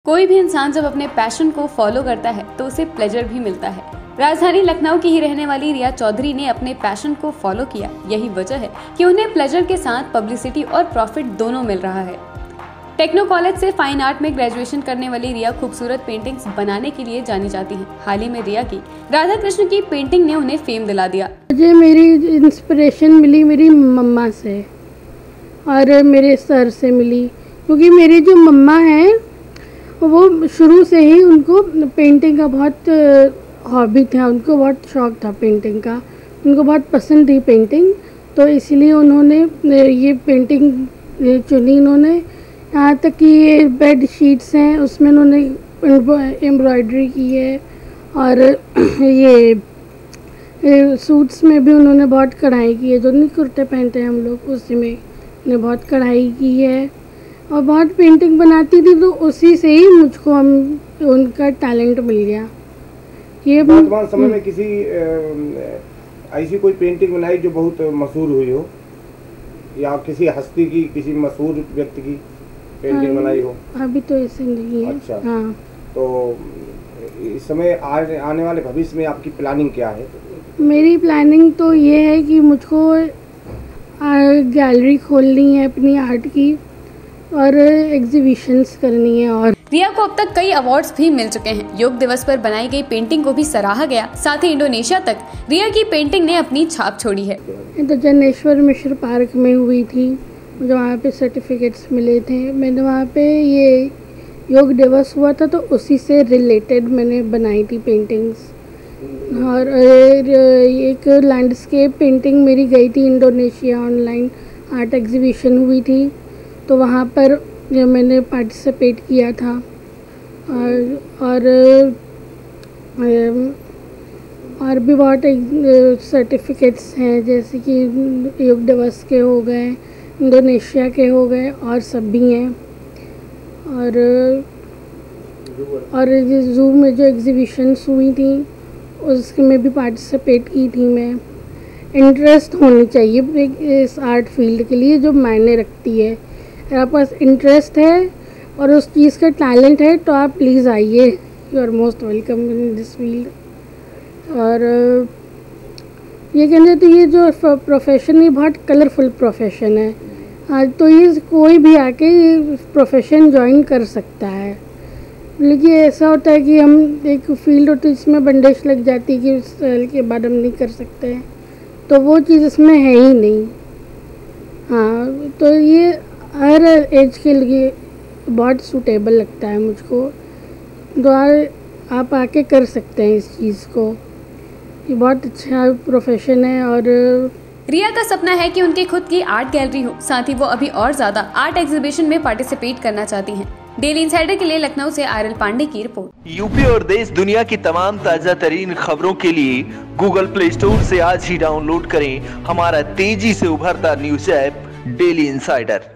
कोई भी इंसान जब अपने पैशन को फॉलो करता है तो उसे प्लेजर भी मिलता है। राजधानी लखनऊ की ही रहने वाली रिया चौधरी ने अपने पैशन को फॉलो किया। यही वजह है कि उन्हें प्लेजर के साथ पब्लिसिटी और प्रॉफिट दोनों मिल रहा है। टेक्नो कॉलेज से फाइन आर्ट में ग्रेजुएशन करने वाली रिया खूबसूरत पेंटिंग्स बनाने के लिए जानी जाती हैं। हाल ही में रिया की राधा कृष्ण की पेंटिंग ने उन्हें फेम दिला दिया। मुझे मेरी इंस्पिरेशन मिली मेरी मम्मा से और मेरे सर से मिली, क्योंकि मेरी जो मम्मा हैं वो शुरू से ही उनको पेंटिंग का बहुत हॉबी था, उनको बहुत शौक़ था पेंटिंग का, उनको बहुत पसंद थी पेंटिंग, तो इसलिए उन्होंने ये पेंटिंग चुनी। इन्होंने यहाँ तक कि ये बेड शीट्स हैं उसमें उन्होंने एम्ब्रॉयडरी की है, और ये सूट्स में भी उन्होंने बहुत कढ़ाई की है। जो नहीं कुर्ते पहनते हैं हम लोग, उसी में उन्होंने बहुत कढ़ाई की है और बहुत पेंटिंग बनाती थी, तो उसी से ही मुझको उनका टैलेंट मिल गया। ये वर्तमान समय में किसी ऐसी कोई पेंटिंग बनाई जो बहुत मशहूर हुई हो, या किसी हस्ती की, किसी मशहूर व्यक्ति की पेंटिंग बनाई हो? अभी तो ऐसे नहीं है। अच्छा, हाँ। तो इस समय आने वाले भविष्य में आपकी प्लानिंग क्या है? मेरी प्लानिंग तो ये है कि मुझको गैलरी खोलनी है अपनी आर्ट की और एग्जीबिशंस करनी है। और रिया को अब तक कई अवार्ड्स भी मिल चुके हैं। योग दिवस पर बनाई गई पेंटिंग को भी सराहा गया। साथ ही इंडोनेशिया तक रिया की पेंटिंग ने अपनी छाप छोड़ी है। तो जनेश्वर मिश्र पार्क में हुई थी, मुझे वहाँ पे सर्टिफिकेट्स मिले थे। मैंने वहाँ पे ये योग दिवस हुआ था तो उसी से रिलेटेड मैंने बनाई थी पेंटिंग्स। और एक लैंडस्केप पेंटिंग मेरी गई थी इंडोनेशिया, ऑनलाइन आर्ट एग्जीबिशन हुई थी, तो वहाँ पर मैंने पार्टिसिपेट किया था। और भी बहुत सर्टिफिकेट्स हैं, जैसे कि योग दिवस के हो गए, इंडोनेशिया के हो गए, और सब भी हैं। और जू में जो एग्जीबिशंस हुई थी उसमें भी पार्टिसिपेट की थी मैं। इंटरेस्ट होनी चाहिए इस आर्ट फील्ड के लिए, जो मायने रखती है। अगर आपके पास इंटरेस्ट है और उस चीज़ का टैलेंट है तो आप प्लीज़ आइए, you are most welcome in this field. और ये कहने तो ये जो प्रोफेशन है बहुत कलरफुल प्रोफेशन है। हाँ, तो ये कोई भी आके प्रोफेशन ज्वाइन कर सकता है। लेकिन ऐसा होता है कि हम एक फील्ड होती है जिसमें बंदिश लग जाती है कि उस साल के बाद हम नहीं कर सकते हैं, तो वो चीज़ इसमें है ही नहीं। हाँ, तो ये हर एज के लिए बहुत सूटेबल लगता है मुझको, तो आप आके कर सकते हैं इस चीज़ को। ये बहुत अच्छा प्रोफेशन है। और रिया का सपना है कि उनकी खुद की आर्ट गैलरी हो। साथ ही वो अभी और ज्यादा आर्ट एग्जीबिशन में पार्टिसिपेट करना चाहती हैं। डेली इंसाइडर के लिए लखनऊ से आरएल पांडे की रिपोर्ट। यूपी और देश दुनिया की तमाम ताजा तरीन खबरों के लिए गूगल प्ले स्टोर से आज ही डाउनलोड करें हमारा तेजी से उभरता न्यूज ऐप डेली इंसाइडर।